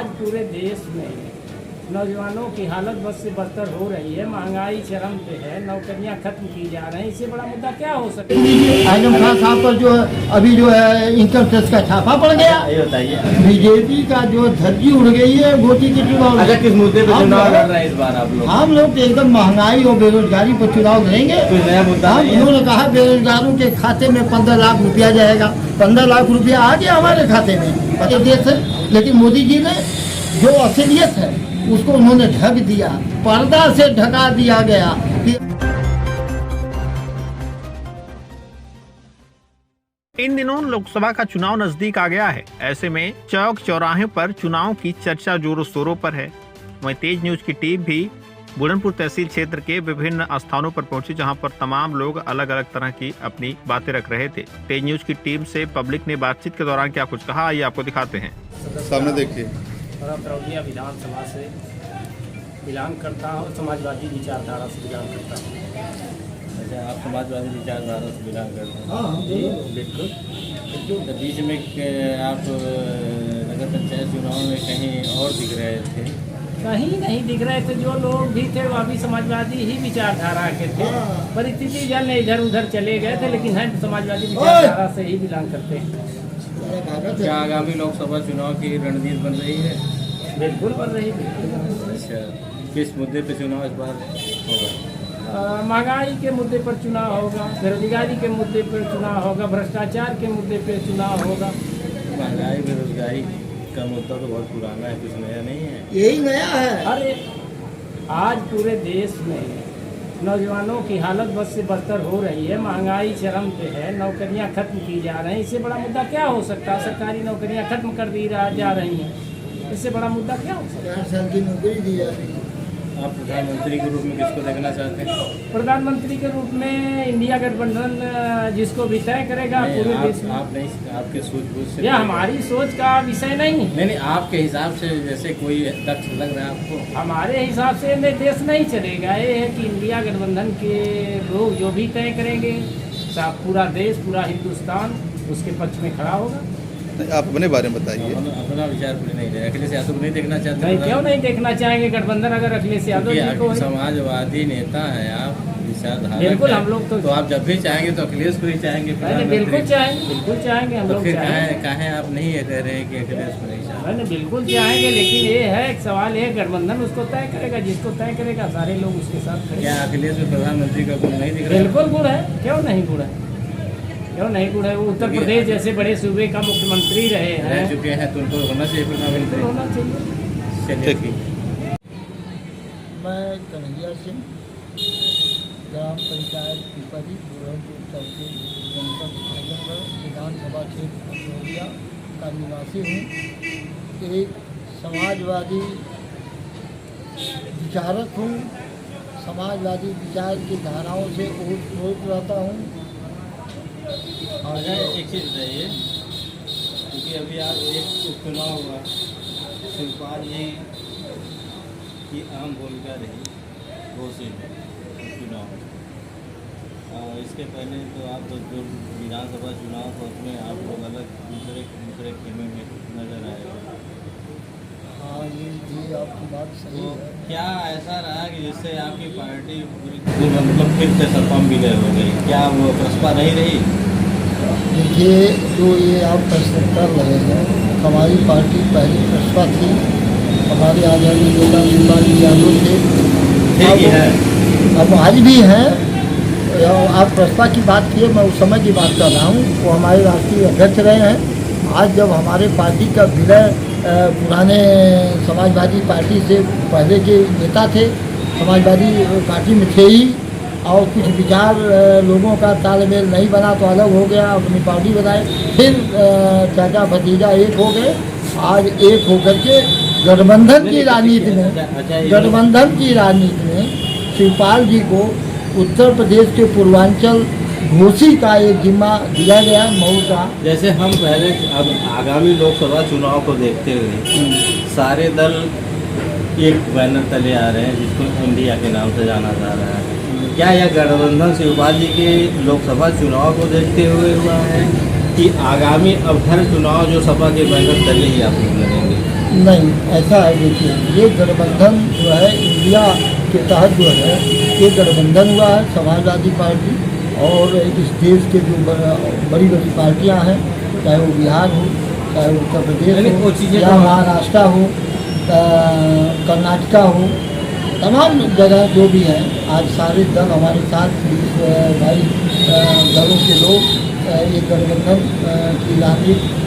आज पूरे देश में नौजवानों की हालत बस से बदतर हो रही है। महंगाई चरम पे है, नौकरियां खत्म की जा रही हैं। इससे बड़ा मुद्दा क्या हो सकता है? आजम खान साहब पर जो अभी जो है इनकम टैक्स का छापा पड़ गया। ये बताइए बीजेपी का जो धज्जी उड़ गई है मोदी के चुनाव। अच्छा, किस मुद्दे पे चुनाव लड़ रहे हैं इस बार आप लोग? हम लोग तो एकदम महंगाई और बेरोजगारी पर चुनाव लड़ेंगे। कोई नया मुद्दा नहीं है? उन्होंने कहा बेरोजगारों के खाते में 15 लाख रुपया जाएगा। 15 लाख रुपया आ गया हमारे खाते में देश है। लेकिन मोदी जी ने जो असलियत है उसको उन्होंने ढक दिया, पर्दा से ढका दिया गया। इन दिनों लोकसभा का चुनाव नजदीक आ गया है। ऐसे में चौक चौराहे पर चुनाव की चर्चा जोरों शोरों पर है। वहीं तेज न्यूज की टीम भी बुढ़नपुर तहसील क्षेत्र के विभिन्न स्थानों पर पहुंची, जहां पर तमाम लोग अलग अलग तरह की अपनी बातें रख रहे थे। तेज न्यूज की टीम से पब्लिक ने बातचीत के दौरान क्या कुछ कहा, ये आपको दिखाते हैं। सामने देखिए। तरौलिया विधानसभा से बिलोंग करता हूँ, समाजवादी विचारधारा से बिलोंग करता हूँ। अच्छा, आप समाजवादी विचारधारा से बिलोंग करते हैं? हाँ जी बिल्कुल। तो बीच में आप नगर पंचायत चुनाव में कहीं और दिख रहे थे? कहीं नहीं दिख रहे थे। जो लोग भी थे वो भी समाजवादी ही विचारधारा के थे। परिस्थिति जल इधर उधर चले गए थे, लेकिन है समाजवादी विचारधारा से ही बिलोंग करते हैं। क्या आगामी लोकसभा चुनाव की रणनीति बन रही है? बिल्कुल बन रही है। अच्छा, किस मुद्दे पे चुनाव इस बार होगा? महंगाई के मुद्दे पर चुनाव होगा, बेरोजगारी के मुद्दे पर चुनाव होगा, भ्रष्टाचार के मुद्दे पर चुनाव होगा। महंगाई बेरोजगारी का मुद्दा तो बहुत पुराना है, कुछ नया नहीं है। यही नया है। अरे आज पूरे देश में नौजवानों की हालत बस से बदतर हो रही है। महंगाई चरम पे है, नौकरियां खत्म की जा रही हैं। इससे बड़ा मुद्दा क्या हो सकता है? सरकारी नौकरियां खत्म कर दी जा रही हैं। इससे बड़ा मुद्दा क्या हो सकता है? 4 साल की नौकरी दी जा रही है। आप प्रधानमंत्री के रूप में किसको देखना चाहते हैं? प्रधानमंत्री के रूप में इंडिया गठबंधन जिसको भी तय करेगा पूरे देश में। आप नहीं, आपके सूझबूझ से यह हमारी सोच का विषय नहीं है। नहीं, आपके हिसाब से जैसे कोई दक्ष लग रहा है आपको? हमारे हिसाब से देश नहीं चलेगा। ये है कि इंडिया गठबंधन के लोग जो भी तय करेंगे, पूरा देश, पूरा हिंदुस्तान उसके पक्ष में खड़ा होगा। आप अपने बारे में बताइए। अपना विचार पूरी नहीं है। अखिलेश यादव को नहीं देखना चाहते? नहीं, क्यों नहीं देखना चाहेंगे गठबंधन अगर अखिलेश यादव जी को? समाजवादी नेता है आप, विचारधारा। बिल्कुल, हम लोग तो आप जब भी चाहेंगे तो अखिलेश को ही चाहेंगे? बिल्कुल चाहेंगे, बिल्कुल चाहेंगे हम लोग। कहें आप नहीं कह रहे हैं कि अखिलेश को नहीं चाहेंगे? नहीं, बिल्कुल चाहेंगे, लेकिन ये है एक सवाल है, गठबंधन उसको तय करेगा। जिसको तय करेगा सारे लोग उसके साथ खड़े। क्या अखिलेश में प्रधानमंत्री का गुण नहीं दिख रहा? बिल्कुल गुण है, क्यों नहीं गुण है? क्यों नहीं गुण है? वो उत्तर प्रदेश जैसे बड़े सूबे का मुख्यमंत्री रह चुके हैं, तो उनको होना चाहिए प्रधानमंत्री। होना चाहिए। चलिए मैं कन्हैया सिंह, ग्राम पंचायत पिपरी, बुढ़नपुर तहसील, जनपद आजमगढ़, विधानसभा क्षेत्र तरौलिया का निवासी हूँ। एक समाजवादी विचारक हूँ। समाजवादी विचार की धाराओं से ओत रहता हूँ। और एक चीज़ बताइए, क्योंकि अभी आप एक उपचुनाव हुआ, शिवपाल जी की अहम भूमिका रही घोषी में चुनाव। और इसके पहले तो आप जो विधानसभा चुनाव था उसमें आप लोग अलग दूसरे खेमे में नजर आए। हाँ, ये आपकी बात सही है। क्या ऐसा रहा कि जिससे आपकी पार्टी पूरी मतलब फिर से सपा विलय हो गई? क्या वो प्रसपा नहीं रही? देखिए, जो ये आप प्रश्न कर रहे हैं, हमारी पार्टी पहली प्रसपा थी। हमारे आज़ादी नेता शिवपाल यादव थे, अब आज भी हैं। आप प्रसपा की बात किए, मैं उस समय की बात कर रहा हूँ। वो हमारे राष्ट्रीय अध्यक्ष रहे हैं। आज जब हमारे पार्टी का विलय, पुराने समाजवादी पार्टी से पहले के नेता थे, समाजवादी पार्टी में थे ही, और कुछ विचार लोगों का तालमेल नहीं बना तो अलग हो गया, अपनी पार्टी बनाए, फिर चाचा भतीजा एक हो गए। आज एक होकर के गठबंधन की राजनीति में शिवपाल जी को उत्तर प्रदेश के पूर्वांचल घोषी का एक जिम्मा दिया गया, मऊ का। जैसे हम पहले अब आगामी लोकसभा चुनाव को देखते हुए सारे दल एक बैनर तले आ रहे हैं जिसको इंडिया के नाम से जाना जा रहा है। क्या यह गठबंधन शिवपाल जी के लोकसभा चुनाव को देखते हुए हुआ है कि आगामी अब हर चुनाव जो सपा के बैनर तले ही आप लोग लड़ेंगे? नहीं, ऐसा है, देखिए ये गठबंधन जो है इंडिया के तहत जो है ये गठबंधन हुआ है समाजवादी पार्टी और इस देश के जो बड़ी बड़ी पार्टियां हैं, चाहे वो बिहार हो, चाहे उत्तर प्रदेश हो या महाराष्ट्र हो, कर्नाटका हो, तमाम जगह जो भी हैं, आज सारे दल हमारे साथ 22 दलों के लोग एक गठबंधन की राजनीति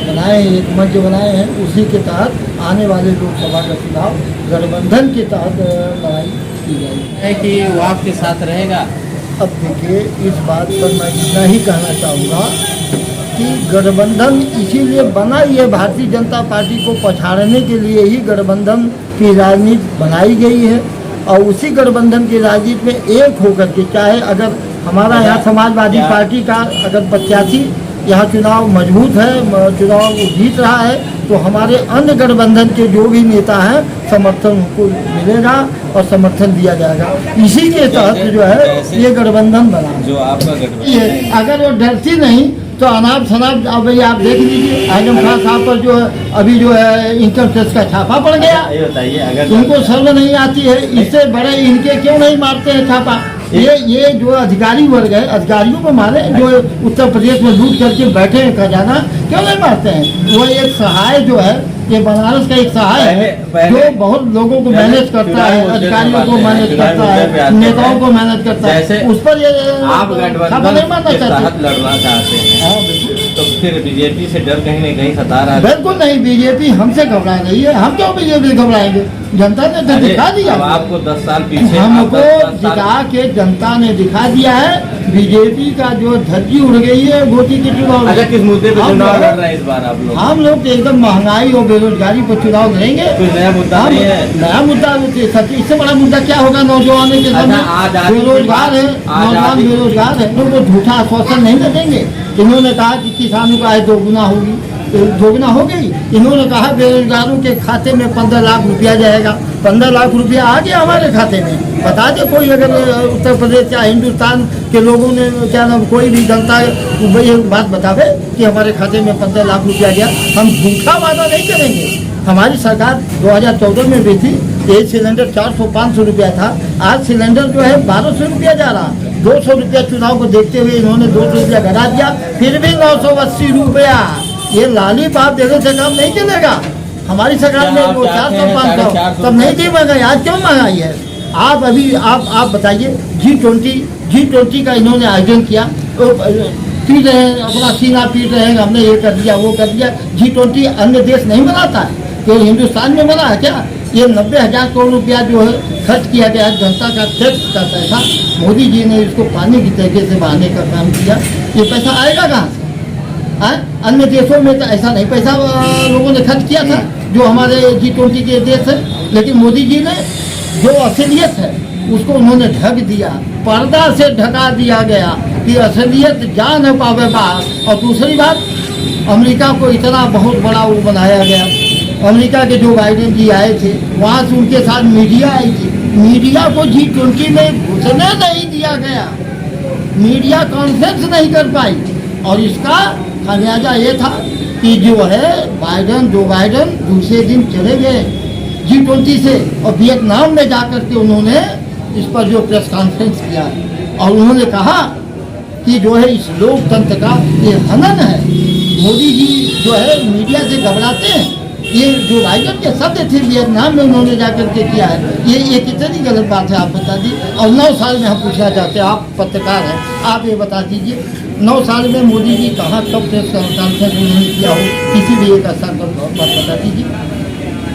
बनाए हैं, एक मंच बनाए हैं। उसी के तहत आने वाले लोकसभा का चुनाव गठबंधन के तहत लड़ाई की जाएगी। है कि वो आपके साथ रहेगा। अब देखिए, इस बात पर मैं इतना ही कहना चाहूँगा कि गठबंधन इसीलिए बना, ये भारतीय जनता पार्टी को पछाड़ने के लिए ही गठबंधन की राजनीति बनाई गई है। और उसी गठबंधन की राजनीति में एक होकर के, चाहे अगर हमारा यहाँ समाजवादी पार्टी का अगर प्रत्याशी यहाँ चुनाव मजबूत है, चुनाव जीत रहा है, तो हमारे अन्य गठबंधन के जो भी नेता हैं समर्थन उनको मिलेगा और समर्थन दिया जाएगा। इसी के तहत जो है ये गठबंधन बना। जो आपका ये अगर वो डरती नहीं तो अनाप शनाप, अब आप देख लीजिए आजम खान साहब पर जो है अभी जो है इनकम टैक्स का छापा पड़ गया। ये बताइए, अगर तुमको शर्म नहीं आती है? इससे बड़े इनके क्यों नहीं मारते हैं छापा? ये जो अधिकारी वर्ग है, अधिकारियों को मारे, जो उत्तर प्रदेश में लूट करके बैठे हैं खजाना, क्यों नहीं मारते हैं? वो एक सहाय जो है, ये बनारस का एक सहाय है जो बहुत लोगों को मैनेज करता है, अधिकारियों को मैनेज करता है, नेताओं को मैनेज करता है, उस पर ये आप गठबंधन के तहत लड़ना चाहते हैं। हाँ बिल्कुल। तो फिर बीजेपी से डर कहीं न कहीं सता रहा है। बिल्कुल नहीं, बीजेपी हमसे घबरा रही है। हम क्यों बीजेपी घबराएंगे? जनता ने तो दिखा दिया, आपको 10 साल पीछे हमको दिखा के जनता ने दिखा दिया है। बीजेपी का जो धज्जी उड़ गई है मोदी के चुनाव। अच्छा, किस मुद्दे पर चुनाव लड़ रहे हैं इस बार आप लोग? हम लोग तो एकदम महंगाई और बेरोजगारी पर चुनाव लड़ेंगे। कोई नया मुद्दा नहीं है? नया मुद्दा, इससे बड़ा मुद्दा क्या होगा? नौजवानों के सामने बेरोजगार है, नौजवान बेरोजगार है, उनको झूठा आश्वासन नहीं देंगे। इन्होंने कहा कि किसानों का आय दोगुना होगी, दोगुना हो गई। इन्होंने कहा बेरोजगारों के खाते में 15 लाख रुपया जाएगा। 15 लाख रुपया आ गया हमारे खाते में। बता दे कोई, अगर उत्तर प्रदेश या हिंदुस्तान के लोगों ने क्या नाम, कोई भी जनता ये बात बतावे कि हमारे खाते में 15 लाख रुपया गया। हम झूठा वादा नहीं करेंगे। हमारी सरकार 2014 में भी थी, एक सिलेंडर 400-500 रुपया था, आज सिलेंडर जो है 1200 रुपया जा रहा। 200 रुपया चुनाव को देखते हुए इन्होंने 200 रुपया घटा दिया, फिर भी 980 रुपया। ये लाली पाप देने से काम नहीं चलेगा। हमारी सरकार में वो 400-500 तब नहीं थी महंगाई, आज क्यों महंगाई है? आप अभी आप बताइए, G20 का इन्होंने आयोजन किया, तो पीट रहे हैं, अपना सीना पीट रहे हैं, हमने ये कर दिया वो कर दिया। G20 अन्य देश नहीं बनाता है, केवल हिंदुस्तान में बना है क्या? ये 90,000 करोड़ रुपया जो है खर्च किया गया है, जनता का टैक्स का पैसा, मोदी जी ने इसको पानी की तरीके से बहाने का काम किया। ये पैसा आएगा कहाँ से? अन्य देशों में तो ऐसा नहीं पैसा लोगों ने खर्च किया था जो हमारे G20 के देश है, लेकिन मोदी जी ने जो असलियत है उसको उन्होंने ढक दिया, पर्दा से ढका दिया गया कि असलियत जा न पावे बाहर। और दूसरी बात, अमेरिका को इतना बहुत बड़ा वो बनाया गया। अमेरिका के जो बाइडेन जी आए थे, वहाँ से उनके साथ मीडिया आई थी, मीडिया को G20 में घुसने नहीं दिया गया, मीडिया कॉन्फ्रेंस नहीं कर पाई। और इसका खामियाजा ये था कि जो है जो बाइडेन दूसरे दिन चले गए G20 से, और वियतनाम में जाकर के उन्होंने इस पर जो प्रेस कॉन्फ्रेंस किया और उन्होंने कहा कि जो है इस लोकतंत्र का ये हनन है। मोदी जी जो है मीडिया से घबराते हैं। ये जो बाइडेन के शब्द थे वियतनाम में उन्होंने जाकर के किया है, ये कितनी गलत बात है, आप बता दीजिए। और 9 साल में हम पूछना चाहते हैं, आप पत्रकार हैं, आप ये बता दीजिए 9 साल में मोदी जी कहाँ कब प्रेस कॉन्फ्रेंस उन्होंने किया हो, किसी भी एक स्थान पर बात बता दीजिए।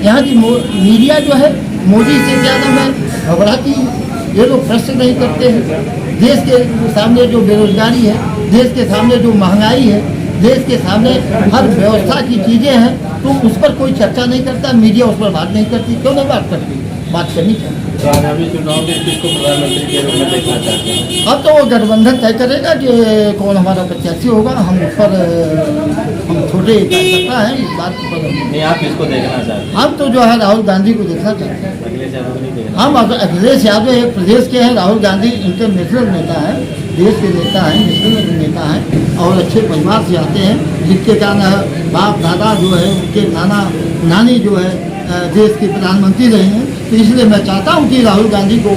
यहाँ की मीडिया जो है मोदी से ज़्यादा मैं घबराती है। ये लोग प्रश्न नहीं करते हैं। देश के सामने जो बेरोजगारी है, देश के सामने जो महंगाई है, देश के सामने हर व्यवस्था की चीज़ें हैं, तो उस पर कोई चर्चा नहीं करता, मीडिया उस पर बात नहीं करती। क्यों नहीं बात करती? बात करनी चाहिए। तो आगामी चुनाव में किसको प्रधानमंत्री के रूप में देखना चाहते हैं? अब तो वो गठबंधन तय करेगा कि कौन हमारा प्रत्याशी होगा। हम उस पर हम छोटे कार्यकर्ता हैं, इस बात पर नहीं, आप किसको देखना चाहते हैं? हम तो जो है राहुल गांधी को देखना चाहते हैं। अखिलेश यादव को नहीं देखना? हम अखिलेश यादव एक प्रदेश के हैं, राहुल गांधी इंटरनेशनल नेता है, देश के नेता हैं, नेशनल नेता हैं और अच्छे परिवार से आते हैं, जिसके कारण बाप दादा जो है उनके नाना नानी जो है देश की प्रधानमंत्री रही हैं, तो इसलिए मैं चाहता हूँ कि राहुल गांधी को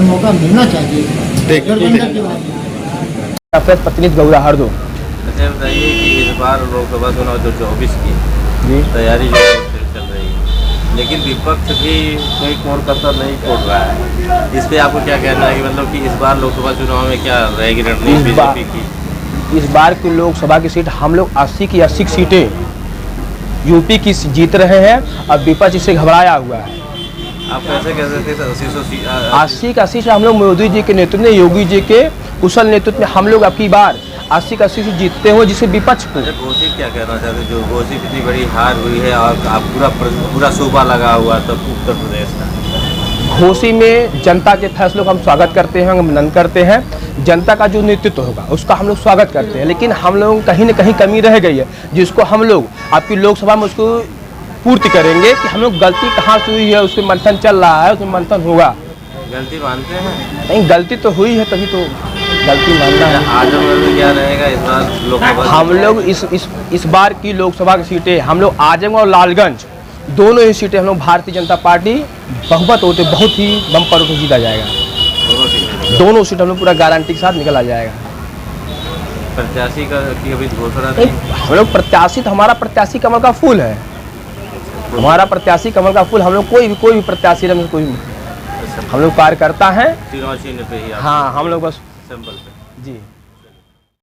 मौका मिलना चाहिए। गठबंधन की बात है। सफेद पत्नी गौरा हर दो। अच्छा बताइए कि इस बार लोकसभा चुनाव जो 24 की जी तैयारी जो चल रही है, लेकिन विपक्ष भी कोई कोर कसर नहीं छोड़ रहा है। इस पे आपको क्या कहना है कि मतलब कि इस बार लोकसभा चुनाव में क्या रहेगी रणनीति बीजेपी की? इस बार की लोकसभा की सीट हम लोग 80 की 80 सीटें यूपी की जीत रहे हैं। अब विपक्ष इससे घबराया हुआ है। आप कैसे कह सकते हैं 80 का 80 से हम लोग मोदी जी के नेतृत्व में, योगी जी के कुशल नेतृत्व में हम लोग अब की बार 80 का 80 से जीतते हो, जिससे विपक्ष को। घोषित क्या कहना चाहते हैं? जो घोषित इतनी बड़ी हार हुई है और आप पूरा सूबा लगा हुआ था उत्तर प्रदेश का। घोषी में जनता के फैसलों का हम स्वागत करते हैं, हम नंद करते हैं। जनता का जो नेतृत्व होगा उसका हम लोग स्वागत करते हैं, लेकिन हम लोग कहीं न कहीं कमी रह गई है, जिसको हम लोग आपकी लोकसभा में उसको पूर्ति करेंगे कि हम लोग गलती कहाँ से हुई है, उसमें मंथन चल रहा है, उसमें मंथन होगा। गलती मानते हैं? नहीं, गलती तो हुई है, तभी तो गलती मानना है। आजमगढ़ में क्या रहेगा इस बार लोकसभा? हम लोग इस बार की लोकसभा की सीटें हम लोग आजमगढ़ और लालगंज दोनों ही सीटें हम लोग भारतीय जनता पार्टी बहुमत होते बहुत ही बम्पर से जीता जाएगा। दोनों सीट हम लोग पूरा गारंटी के साथ निकला जाएगा। प्रत्याशी की अभी घोषणा नहीं, हम लोग प्रत्याशी, हमारा प्रत्याशी कमल का फूल है। हमारा प्रत्याशी कमल का फूल। हम लोग कोई भी प्रत्याशी हम लोग कार्यकर्ता हैं। चुनाव चिन्ह पे ही? हाँ, हम लोग बस सिंपल पे। जी।